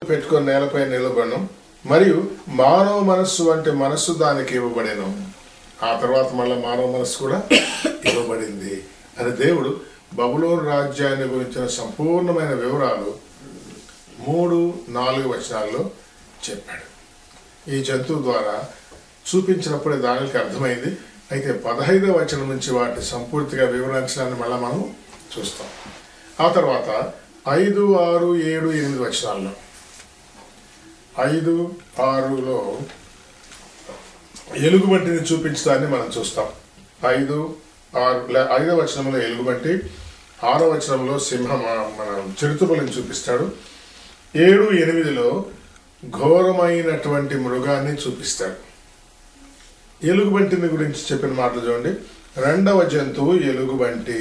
పెట్టుకొని నేలపై నిలబడను, మరియు మానవ మనస్సు అంటే మనస్సు దానికి ఇవ్వబడేను. ఆ తర్వాత మళ్ళీ మానవ మనస్సు కూడా ఇవ్వబడింది అని దేవుడు బబులోను రాజ్యాన్ని గురించిన సంపూర్ణమైన వివరాలు 3-4 వచనాల్లో చెప్పాడు. ఈ జంతువు ద్వారా చూపించినప్పుడే దానికి అర్థమైంది. అయితే 15వ వచనం నుంచి వాటిని సంపూర్తిగా వివరించడాన్ని మళ్ళీ మనం చూస్తాం. ఆ తర్వాత 5, 6, 7, 8 వచనాల్లో 5, 6లో ఎలుగుబంటిని చూపించడాన్ని మనం చూస్తాం. 5, 6 5వ వచనంలో ఎలుగుబంటి, 6వ వచనంలో సింహం మన చిరుతపులిని చూపిస్తాడు. 7, 8లో ఘోరమైనటువంటి మృగాన్ని చూపిస్తాడు. ఎలుగుబంటిని గురించి చెప్పిన మాటలు చూడండి. 2వ జంతువు ఎలుగుబంటి.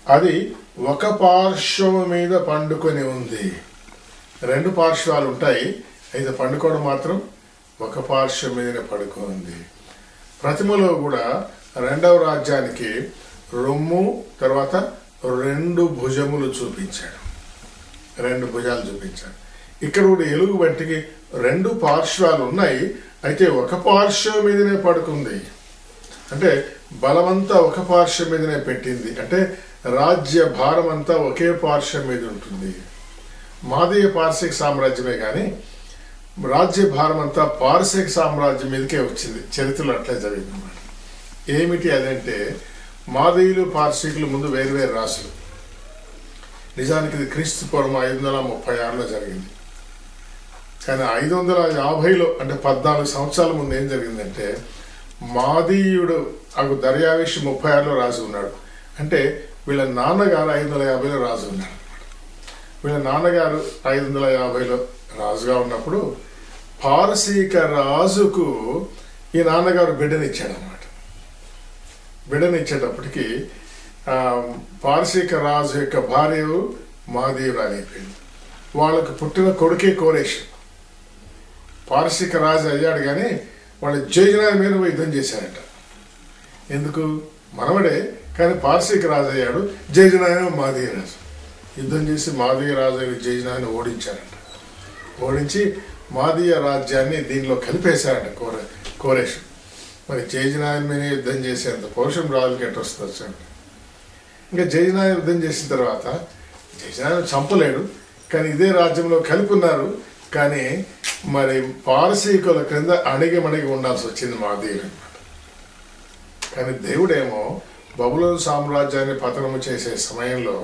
అది ఒక పార్శ్వం మీద పండుకొని ఉంది. 2 పార్శ్వాలు ఉంటాయి, అయితే పండుకోవడం మాత్రం ఒక పార్శ్వం మీదనే పడుకోంది. ప్రతిమలో కూడా 2వ రాజ్యానికి రొమ్ము తర్వాత 2 భుజములు చూపించాడు. 2 భుజాలు చూపించాడు. ఇక్కడ కూడా ఎలుగుబంటికి 2 పార్శ్వాలు ఉన్నాయి, అయితే ఒక పార్శ్వం మీదనే పడుకుంది. అంటే బలమంతా ఒక పార్శ్వం మీదనే పెట్టింది. అంటే రాజ్య భారం అంతా ఒకే పార్శ్వం మీద ఉంటుంది. మాదీయ పార్శిక సామ్రాజ్యమే కానీ రాజ్య భారం అంతా పార్శిక సామ్రాజ్యం మీదకే వచ్చింది. చరిత్రలో అట్లే జరిగిందన్నమాట. ఏమిటి అదంటే, మాదీయులు పార్శికులు ముందు వేరువేరు రాసులు. నిజానికి ఇది క్రీస్తు పూర్వం 536లో జరిగింది. కానీ 550లో అంటే 14 సంవత్సరాల ముందు ఏం జరిగిందంటే, మాదీయుడు అగు దర్యావేషి 36లో రాజు ఉన్నాడు. అంటే వీళ్ళ నాన్నగారు 550లో రాజు ఉన్నాడు. వీళ్ళ నాన్నగారు 550లో రాజుగా ఉన్నప్పుడు పారసీక రాజుకు ఈ నాన్నగారు బిడ్డనిచ్చాడు అన్నమాట. బిడ్డనిచ్చేటప్పటికి పారసీక రాజు యొక్క భార్య మాదీయురాలు అయిపోయింది. వాళ్ళకు పుట్టిన కొడుకే కోరేష్. పారసీక రాజు అయ్యాడు కానీ వాళ్ళు జయజనాల మీద యుద్ధం చేశారట. ఎందుకు? మనవడే కానీ పారసీక రాజు అయ్యాడు. జయజనాయన మాదీయ రాజు యుద్ధం చేసి మాదీయ రాజు జయజనాయని ఓడించారట. ఓడించి మాదీయ రాజ్యాన్ని దీనిలో కలిపేశారట కోరేష్. మరి జయజనాయన మీద యుద్ధం చేసేంత పౌరుషం రాజులకి ఎట్ట వస్తుంది? ఇంకా జయజనాయన యుద్ధం చేసిన తర్వాత జయజనాయన చంపలేడు, కానీ ఇదే రాజ్యంలో కలిపి ఉన్నారు. కానీ మరి పారసీకుల క్రింద అణిగి ఉండాల్సి వచ్చింది మాదీయులు అన్నమాట. కానీ దేవుడేమో బబులోను సామ్రాజ్యాన్ని పతనము చేసే సమయంలో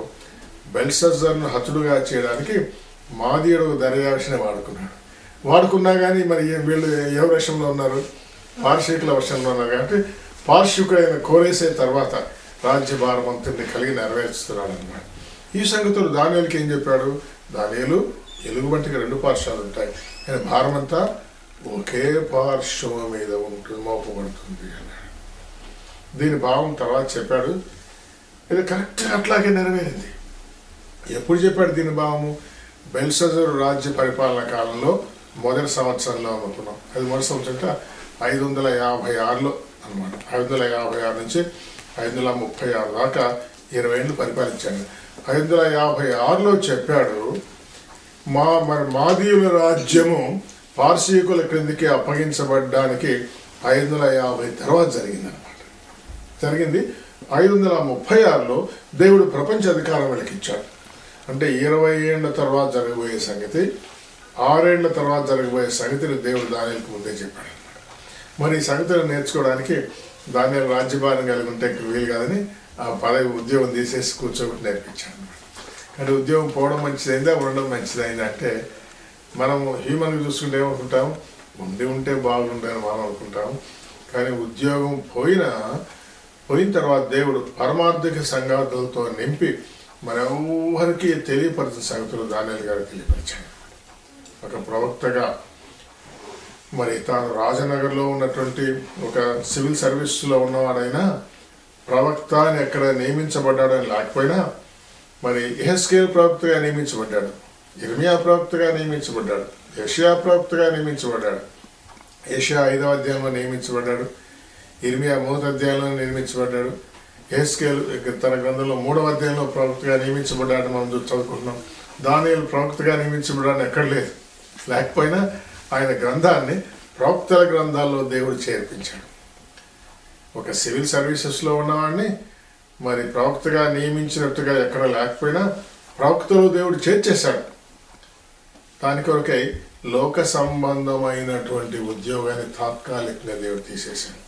బెల్షస్సరును హతుడుగా చేయడానికి మాదీయుడు దర్యావేషిని వాడుకున్నా కానీ మరి వీళ్ళు ఎవరి వశంలో ఉన్నారు? పార్శికుల వశంలో ఉన్నారు. కాబట్టి పార్శికుడైన కోరేసే తర్వాత రాజ్యభారం అంతటిని కలిగి నెరవేర్చుతున్నాడు అన్నమాట. ఈ సంగతులు దానియేలుకి ఏం చెప్పాడు? దానియేలు ఎలుగుబంటికి 2 పార్శ్వాలు ఉంటాయి, కానీ భారం అంతా ఒకే పార్శ్వం మీద ఉంటుంది, మోపబడుతుంది అన్నాడు. దీని భావం తర్వాత చెప్పాడు. ఇది కరెక్ట్గా అట్లాగే నెరవేరింది. ఎప్పుడు చెప్పాడు దీని భావము? బెల్షస్సరు రాజ్య పరిపాలన కాలంలో మొదటి సంవత్సరంలో అనుకున్నాం. అది మొదటి సంవత్సరం అంటే 556లో అనమాట. 556 నుంచి 536 దాకా 20 ఏళ్ళు పరిపాలించాడు. 556లో చెప్పాడు, మరి మాదీయుల రాజ్యము పార్శీకుల క్రిందికి అప్పగించబడ్డానికి 550 తర్వాత జరిగిందనమాట. జరిగింది 536లో దేవుడు ప్రపంచ అధికారం వెలికిచ్చాడు. అంటే 20 ఏళ్ల తర్వాత జరగబోయే సంగతి, 6 ఏళ్ల తర్వాత జరగబోయే సంగతిని దేవుడు దానియేలుకు ముందే చెప్పాడు. మరి ఈ సంగతిని నేర్చుకోవడానికి దానియేలు రాజ్యభారం కలిగి ఉంటే వీలు కాదని ఆ పదవి ఉద్యోగం తీసేసి కూర్చోబెట్టి నేర్పించాడు. అంటే ఉద్యోగం పోవడం మంచిదైందా, ఉండడం మంచిదైందా అంటే మనం హ్యూమన్గా చూసుకుంటే ఏమనుకుంటాం? ఉంటే బాగుంటుందని మనం అనుకుంటాం. కానీ ఉద్యోగం పోయిన తర్వాత దేవుడు పరమార్థిక సంగతులతో నింపి మరెవరికి తెలియపరిచిన సంగతులు దానియేలు గారు తెలియపరిచాడు. ఒక ప్రవక్తగా మరి తాను రాజనగర్లో ఉన్నటువంటి ఒక సివిల్ సర్వీస్లో ఉన్నవాడైనా ప్రవక్త అని ఎక్కడ నియమించబడ్డాడని లేకపోయినా మరి యెహెజ్కేలు ప్రవక్తగా నియమించబడ్డాడు, ఇర్మియా ప్రవక్తగా నియమించబడ్డాడు, యెషయా ప్రవక్తగా నియమించబడ్డాడు, యెషయా 5వ అధ్యాయంలో నియమించబడ్డాడు, ఇర్మియా 3వ అధ్యాయంలో యెహెజ్కేలు తన గ్రంథంలో 3వ అధ్యాయంలో ప్రవక్తగా నియమించబడ్డాడు మనం చదువుకుంటున్నాం. దానియేలు ప్రవక్తగా నియమించబడాన్ని ఎక్కడ లేదు. లేకపోయినా ఆయన గ్రంథాన్ని ప్రవక్తల గ్రంథాల్లో దేవుడు చేర్పించాడు. ఒక సివిల్ సర్వీసెస్లో ఉన్నవాడిని మరి ప్రవక్తగా నియమించినట్టుగా ఎక్కడ లేకపోయినా ప్రవక్తలో దేవుడు చేర్చేశాడు. దాని కొరకై లోక సంబంధమైనటువంటి ఉద్యోగాన్ని తాత్కాలికంగా దేవుడు తీసేశాడు.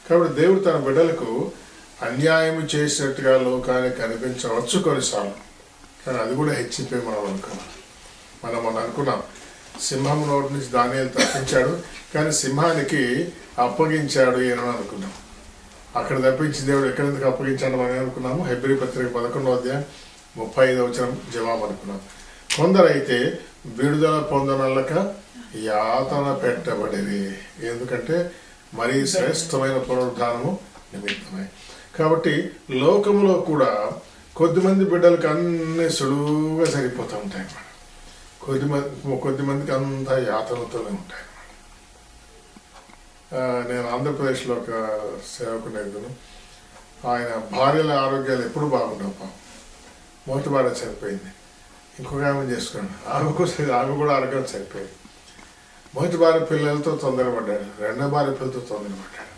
కాబట్టి దేవుడు తన బిడ్డలకు అన్యాయం చేసినట్టుగా లోకానికి కనిపించవచ్చు కొన్నిసార్లు, కానీ అది కూడా హెచ్చింపే మనం అనుకున్నాం. సింహం నోటి నుంచి దానియేలు తప్పించాడు, కానీ సింహానికి అప్పగించాడు అని అనుకున్నాం. అక్కడ తప్పించి దేవుడు ఎక్కడెందుకు అప్పగించాడు మనం అనుకున్నాము. హెబ్రీ పత్రిక 11వ అధ్యాయం 35వ వచనం జవాబు అనుకున్నాం. కొందరైతే విడుదల పొందనలక యాతన పెట్టబడేది, ఎందుకంటే మరీ శ్రేష్టమైన పునరుద్ధానము నిమిత్తమై. కాబట్టి లోకములో కూడా కొద్దిమంది బిడ్డలకు అన్ని సులువుగా సరిపోతూ ఉంటాయి అన్నమాట. కొద్దిమందికి అంత యాతనతోనే ఉంటాయి అన్నమాట. నేను ఆంధ్రప్రదేశ్లో ఒక సేవకుని ఎదురు, ఆయన భార్యల ఆరోగ్యాలు ఎప్పుడు బాగుండవు. మొదటి భార్య చనిపోయింది, ఇంకొక ఆమె చేసుకున్నాడు, ఆమె కూడా ఆరోగ్యం చనిపోయింది. మొదటి భార్య పిల్లలతో తొందరపడ్డాడు, రెండో భార్య పిల్లలతో తొందరపడ్డాడు.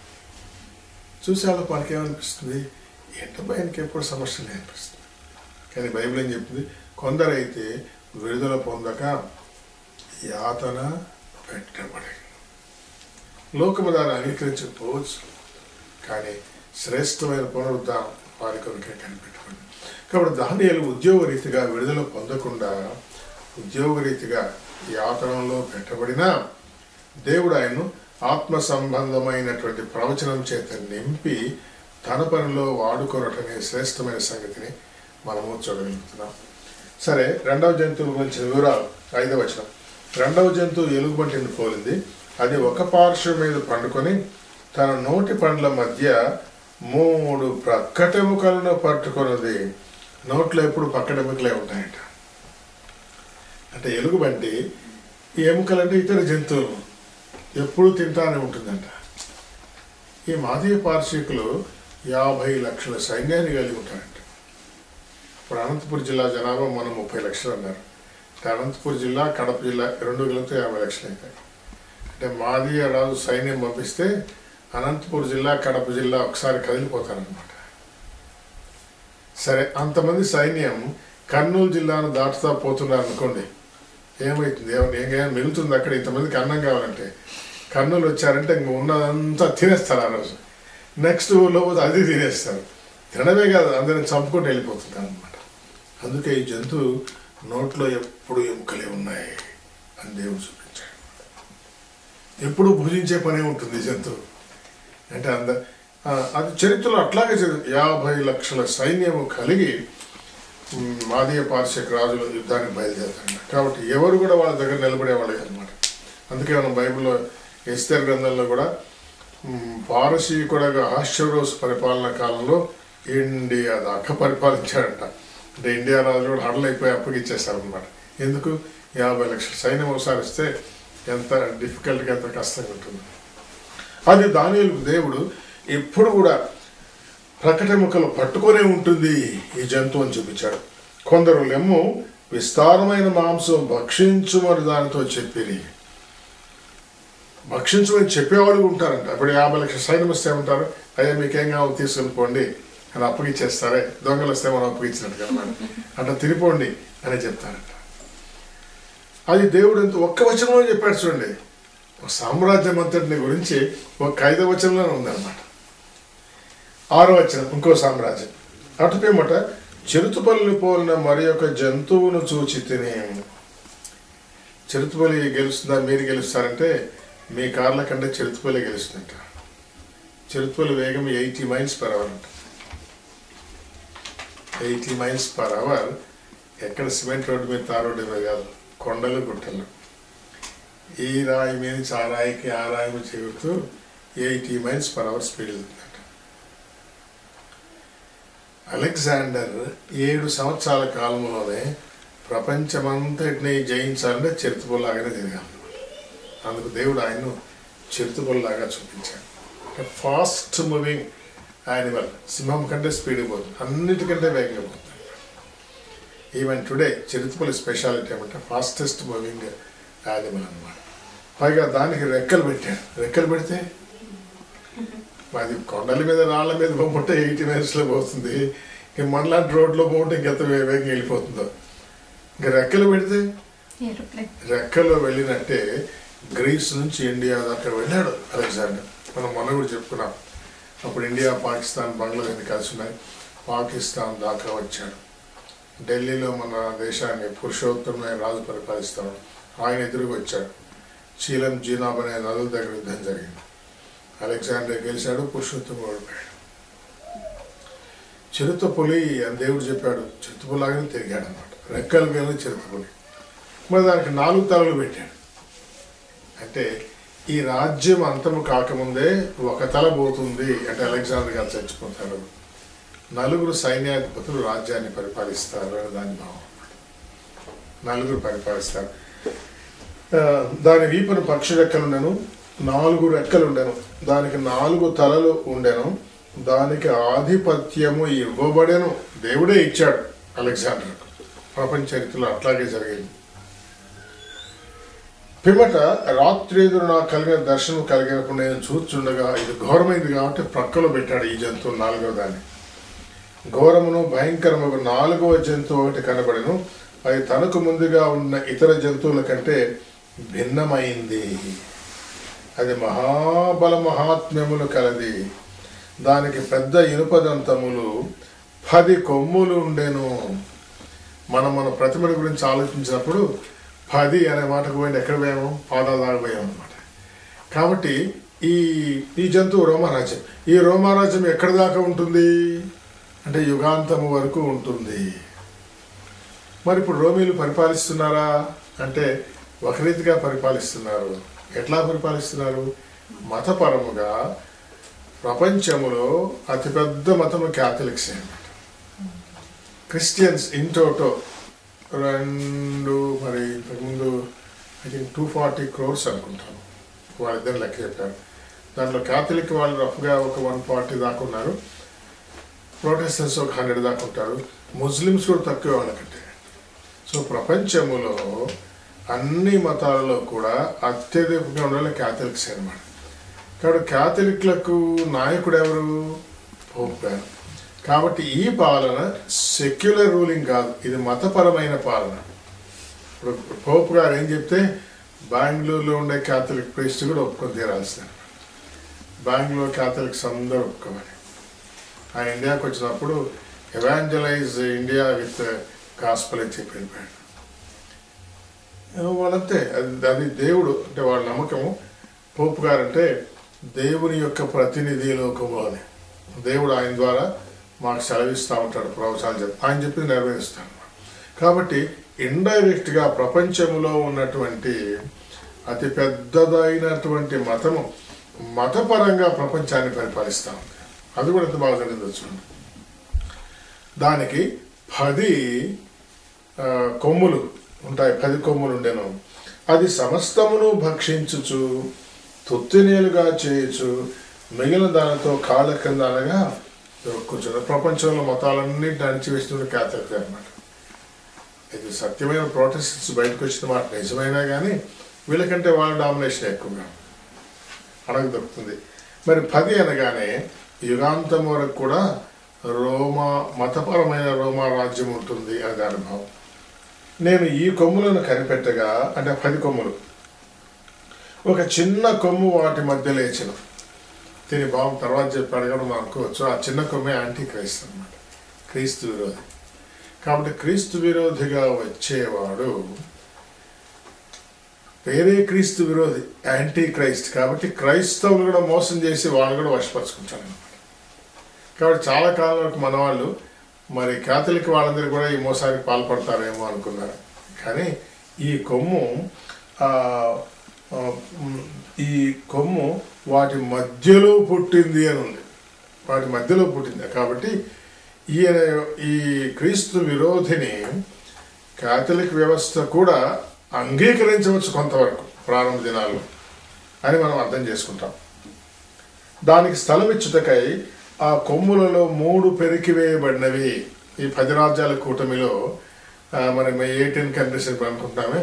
చూసే వాళ్ళకి మనకేమనిపిస్తుంది, ఏంటో ఆయనకి ఎప్పుడు సమస్యలు అనిపిస్తుంది. కానీ బైబిల్ ఏం చెప్తుంది, కొందరైతే విడుదల పొందక యాతన పెట్టబడి. లోకము దాన్ని అంగీకరించకపోవచ్చు, కానీ శ్రేష్టమైన పునరుద్ధానం వారి కొరకే కనిపెట్టుకోండి. కాబట్టి దానియేలు ఉద్యోగరీతిగా విడుదల పొందకుండా ఉద్యోగరీతిగా యాతనలో పెట్టబడినా దేవుడు ఆయన్ను ఆత్మ సంబంధమైనటువంటి ప్రవచనం చేత నింపి తన పనిలో వాడుకొనటనే శ్రేష్టమైన సంగతిని మనము చూడగలుగుతున్నాం. సరే, రెండవ జంతువు గురించిన వివరాలు 5వ వచనం. రెండవ జంతువు ఎలుగుబంటిని పోలింది. అది ఒక పార్శ్వం మీద పండుకొని తన నోటి పండ్ల మధ్య 3 ప్రక్కటెముకలను పట్టుకున్నది. నోట్లో ఎప్పుడు పక్కటెముకలే ఉంటాయంట. అంటే ఎలుగుబంటి ఈ ఎముకలంటే ఇతర జంతువులు ఎప్పుడు తింటానే ఉంటుందంట. ఈ మాదీయ పార్శ్వికులు 50 లక్షల సైన్యాన్ని కలిగి ఉంటారంట. ఇప్పుడు అనంతపురం జిల్లా జనాభా మనం 30 లక్షలు అన్నారు. అనంతపురం జిల్లా, కడప జిల్లా 2 కలిపితే 50 లక్షలు అవుతాయి. అంటే మాదీయ రాజు సైన్యం పంపిస్తే అనంతపురం జిల్లా, కడప జిల్లా ఒకసారి కదిలిపోతారనమాట. సరే, అంతమంది సైన్యం కర్నూలు జిల్లాను దాటుతా పోతున్నారు అనుకోండి, ఏమవుతుంది? ఏమైనా మిగులుతుంది అక్కడ? ఇంతమందికి అన్నం కావాలంటే కర్నూలు వచ్చారంటే ఇంక ఉన్నదంతా తినేస్తారు. ఆ రోజు నెక్స్ట్ ఊళ్ళో పోతే అది తినేస్తారు. తినడమే కాదు, అందరిని చంపుకొని వెళ్ళిపోతుంటారు అనమాట. అందుకే ఈ జంతువు నోట్లో ఎప్పుడు ఎముకలే ఉన్నాయి అని దేవుడు చూపించాడు. ఎప్పుడు భుజించే పనే ఉంటుంది జంతువు అంటే. అది చరిత్రలో అట్లాగే 50 లక్షల సైన్యము కలిగి మాదీయ పార్శ్విక రాజులు యుద్ధానికి బయలుదేరుతారు. కాబట్టి ఎవరు కూడా వాళ్ళ దగ్గర నిలబడేవాళ్ళు అనమాట. అందుకే మనం బైబిల్లో ఎస్తేర్ గ్రంథంలో కూడా పారసీకుడగా అహష్వేరోషు పరిపాలన కాలంలో ఇండియా దాకా పరిపాలించాడంట. అంటే ఇండియా రాజులు కూడా హడలైపోయి అప్పగిచ్చేస్తారనమాట. ఎందుకు? 50 లక్షల సైన్యం ఒకసారి ఇస్తే ఎంత డిఫికల్ట్గా, ఎంత కష్టంగా ఉంటుంది. అది దానియేలు దేవుడు ఎప్పుడు కూడా ప్రకటెముకలు పట్టుకొనే ఉంటుంది ఈ జంతువు అని చూపించాడు. కొందరు లెమ్ము విస్తారమైన మాంసం భక్షించుమని దానితో చెప్పిరి. భక్షించమని చెప్పేవాళ్ళు ఉంటారంట. అప్పుడు 50 లక్షల సైన్యం వస్తే ఉంటారు, అయ్యా మీకేం కావాలో తీసుకెళ్ళిపోండి అని అప్పగిచ్చేస్తారే. దొంగలు వస్తే మనం అప్పగించినట్టు కదా, అంటే తిరిపోండి అని చెప్తారంట. అది దేవుడు ఎంత ఒక్క వచనంలో చెప్పాడు చూడండి. ఒక సామ్రాజ్యం అంతటిని గురించి ఒక 5వ వచనంలోనే ఉందన్నమాట. 6వ వచనం ఇంకో సామ్రాజ్యం. అటుపేమట చిరుతుపల్లిని పోలిన మరి ఒక జంతువును చూచి తిని. చిరుతుపల్లి గెలుస్తుందా, మీరు గెలుస్తారంటే మీ కార్ల కంటే చిరుతుపల్లి గెలుస్తుందంట. చిరుతుపల్లి వేగం 80 మైల్స్ పర్ అవర్ అంట. 80 మైల్స్ పర్ అవర్. ఎక్కడ సిమెంట్ రోడ్డు మీద, తార్ రోడ్డు మీద కాదు, కొండలు గుట్టలు. ఈ రాయి మీద ఆ రాయికి ఆ రాయి మీద చేరుతూ 80 మైల్స్ పర్ అవర్ స్పీడ్ వెళ్తుందంట. అలెగ్జాండర్ 7 సంవత్సరాల కాలంలోనే ప్రపంచమంతటిని జయించాలంటే చిరుతుపల్లాగానే తిరగాలి. అందుకు దేవుడు ఆయన్ను చిరుతుపల్లాగా చూపించాడు. Fast moving animal. సింహం కంటే స్పీడ్ పోతుంది, అన్నిటికంటే వేగంగా పోతుంది. ఈవెన్ టుడే చిరుతపులి స్పెషాలిటీ ఏమంటే ఫాస్టెస్ట్ మూవింగ్ యానిమల్ అన్నమాట. పైగా దానికి రెక్కలు పెట్టాడు. రెక్కలు పెడితే అది కొండల మీద రాళ్ళ మీద పోతే 80 minutesలో పోతుంది. ఇంక మనలాంటి రోడ్లో పోతే ఇంకెంత వేగంగా వెళ్ళిపోతుందో. ఇంకా రెక్కలు పెడితే రెక్కలో వెళ్ళినట్టే గ్రీస్ నుంచి ఇండియా దాకా వెళ్ళాడు అలెగ్జాండర్. మనం మొన్న కూడా చెప్పుకున్నాం. అప్పుడు ఇండియా, పాకిస్తాన్, బంగ్లాదేశ్ కలిసి ఉన్నాయి. పాకిస్తాన్ దాకా వచ్చాడు. ఢిల్లీలో మన దేశాన్ని పురుషోత్తమైన రాజు పరిపాలిస్తాడు. ఆయన ఎదురుగా వచ్చాడు. చీలం, జీనాబ్ అనే నదుల దగ్గర యుద్ధం జరిగింది. అలెగ్జాండర్ గెలిచాడు, పురుషోత్తం ఓడిపోయాడు. చిరుతపులి అని దేవుడు చెప్పాడు. చిరుతపులిలాగానే తిరిగాడు అనమాట. రెక్కలు కలిగిన చిరుతపులి. మరి దానికి 4 తలలు పెట్టాడు. అంటే ఈ రాజ్యం అంతము కాకముందే ఒక తల పోతుంది అంటే అలెగ్జాండర్ గారు చచ్చిపోతారు. 4 సైన్యాధిపతులు రాజ్యాన్ని పరిపాలిస్తారు అని దాని భావం అన్నమాట. 4 పరిపాలిస్తారు. దాని వీపున పక్షి రెక్కలు ఉండెను, 4 రెక్కలు ఉండెను, దానికి 4 తలలు ఉండెను, దానికి ఆధిపత్యము ఇవ్వబడెను. దేవుడే ఇచ్చాడు అలెగ్జాండర్. ప్రపంచ చరిత్రలో అట్లాగే జరిగింది. పిమ్మట రాత్రి ఎదురు నాకు కలిగిన దర్శనం కలిగినప్పుడు నేను చూస్తుండగా ఇది ఘోరమైంది కాబట్టి ప్రక్కలో పెట్టాడు ఈ జంతువు 4వ దాన్ని. ఘోరమును భయంకరము 4వ జంతువు ఒకటి కనబడెను. అది తనకు ముందుగా ఉన్న ఇతర జంతువుల కంటే భిన్నమైంది. అది మహాబల మహాత్మ్యములు కలది. దానికి పెద్ద ఇనుపదంతములు 10 కొమ్ములు ఉండెను. మన ప్రతిమల గురించి ఆలోచించినప్పుడు 10 అనే మాటకు పోయింది. ఎక్కడ పోయాము? పాదాలు దాడిపోయాము అనమాట. కాబట్టి ఈ జంతువు రోమరాజ్యం. ఈ రోమరాజ్యం ఎక్కడి దాకా ఉంటుంది అంటే యుగాంతము వరకు ఉంటుంది. మరి ఇప్పుడు రోమీలు పరిపాలిస్తున్నారా అంటే ఒక రీతిగా పరిపాలిస్తున్నారు. ఎట్లా పరిపాలిస్తున్నారు? మతపరముగా ప్రపంచములో అతిపెద్ద మతము క్యాథలిక్స్ అన్నమాట. క్రిస్టియన్స్ ఇంటోటో 2 మరి ఇంతకుముందు ఐ థింక్ 240 crores అనుకుంటాను. వాళ్ళిద్దరు లెక్క చెప్పారు. దాంట్లో క్యాథలిక్ వాళ్ళు రఫ్గా ఒక 140 దాకా ఉన్నారు. ప్రొటెస్టెంట్స్ ఒక 100 దాకా ఉంటారు. ముస్లిమ్స్ కూడా తక్కువ వాళ్ళకంటే. సో ప్రపంచములో అన్ని మతాలలో కూడా అత్యధికంగా ఉండాలి క్యాథలిక్స్ అన్నమాట. కాబట్టి క్యాథలిక్లకు నాయకుడు ఎవరు? పోప్ గారు. కాబట్టి ఈ పాలన సెక్యులర్ రూలింగ్ కాదు, ఇది మతపరమైన పాలన. ఇప్పుడు పోప్ గారు ఏం చెప్తే బెంగళూరులో ఉండే క్యాథలిక్ ప్రీస్ట్ కూడా ఒప్పుకొని తీరాల్సింది. బెంగళూరు క్యాథలిక్స్ అందరూ ఒప్పుకోవాలి. ఆయన ఇండియాకి వచ్చినప్పుడు ఎవాంజలైజ్ ఇండియా విత్ గాస్పెల్ అని చెప్పి వెళ్ళిపోయాడు. వాళ్ళంతే. అది దేవుడు అంటే వాళ్ళ నమ్మకము. పోప్ గారు అంటే దేవుని యొక్క ప్రతినిధి లోకము అని. దేవుడు ఆయన ద్వారా మాకు సెలవిస్తూ ఉంటాడు, ప్రవచనాలు చెప్పి ఆయన చెప్పింది నెరవేరుస్తాడు. కాబట్టి ఇండైరెక్ట్గా ప్రపంచంలో ఉన్నటువంటి అతి పెద్దదైనటువంటి మతము మతపరంగా ప్రపంచాన్ని పరిపాలిస్తూ ఉంది. అది కూడా ఎంత బాగా జరిగిందో చూడండి. దానికి 10 కొమ్ములు ఉంటాయి. 10 కొమ్ములు ఉండేను. అది సమస్తమును భక్షించుచు తొత్తినేలుగా చేయొచ్చు, మిగిలిన దానితో కాళ్ళ కింద అనగా కూర్చొని. ప్రపంచంలో మతాలన్నింటిని అణిచివేసిన క్యాథలిక్ అనమాట. ఇది సత్యమైన ప్రొటెస్టెంట్స్ బయటకు వచ్చిన మాట నిజమైనా కానీ వీళ్ళకంటే వాళ్ళ డామినేషన్ ఎక్కువగా మనకు దొరుకుతుంది. మరి 10 అనగానే యుగాంతం వరకు కూడా మతపరమైన రోమా రాజ్యం ఉంటుంది అని దాని భావం. నేను ఈ కొమ్ములను కనిపెట్టగా అంటే 10 కొమ్ములు, ఒక చిన్న కొమ్ము వాటి మధ్య లేచిన. దీని భావం తర్వాత చెప్పాడు కూడా మనం అనుకోవచ్చు. ఆ చిన్న కొమ్మే యాంటీ క్రైస్ట్ అనమాట, క్రీస్తు విరోధి. కాబట్టి క్రీస్తు విరోధిగా వచ్చేవాడు వేరే క్రీస్తు విరోధి, యాంటీ క్రైస్ట్. కాబట్టి క్రైస్తవులు కూడా మోసం చేసి వాళ్ళు కూడా వశపరుచుకుంటారు అనమాట. కాబట్టి చాలా కాలం వరకు మన వాళ్ళు మరి క్యాథలిక్ వాళ్ళందరూ కూడా ఈ మోసానికి పాల్పడతారేమో అనుకున్నారు. కానీ ఈ కొమ్ము వాటి మధ్యలో పుట్టింది అని ఉంది. వాటి మధ్యలో పుట్టింది. కాబట్టి ఈ క్రీస్తు విరోధిని క్యాథలిక్ వ్యవస్థ కూడా అంగీకరించవచ్చు కొంతవరకు ప్రారంభ దినాల్లో అని మనం అర్థం చేసుకుంటాం. దానికి స్థలం ఇచ్చుటకై ఆ కొమ్ములలో 3 పెరికివేయబడినవి. ఈ 10 రాజ్యాల కూటమిలో మరి 18 కంట్రీస్ అనుకుంటున్నామే.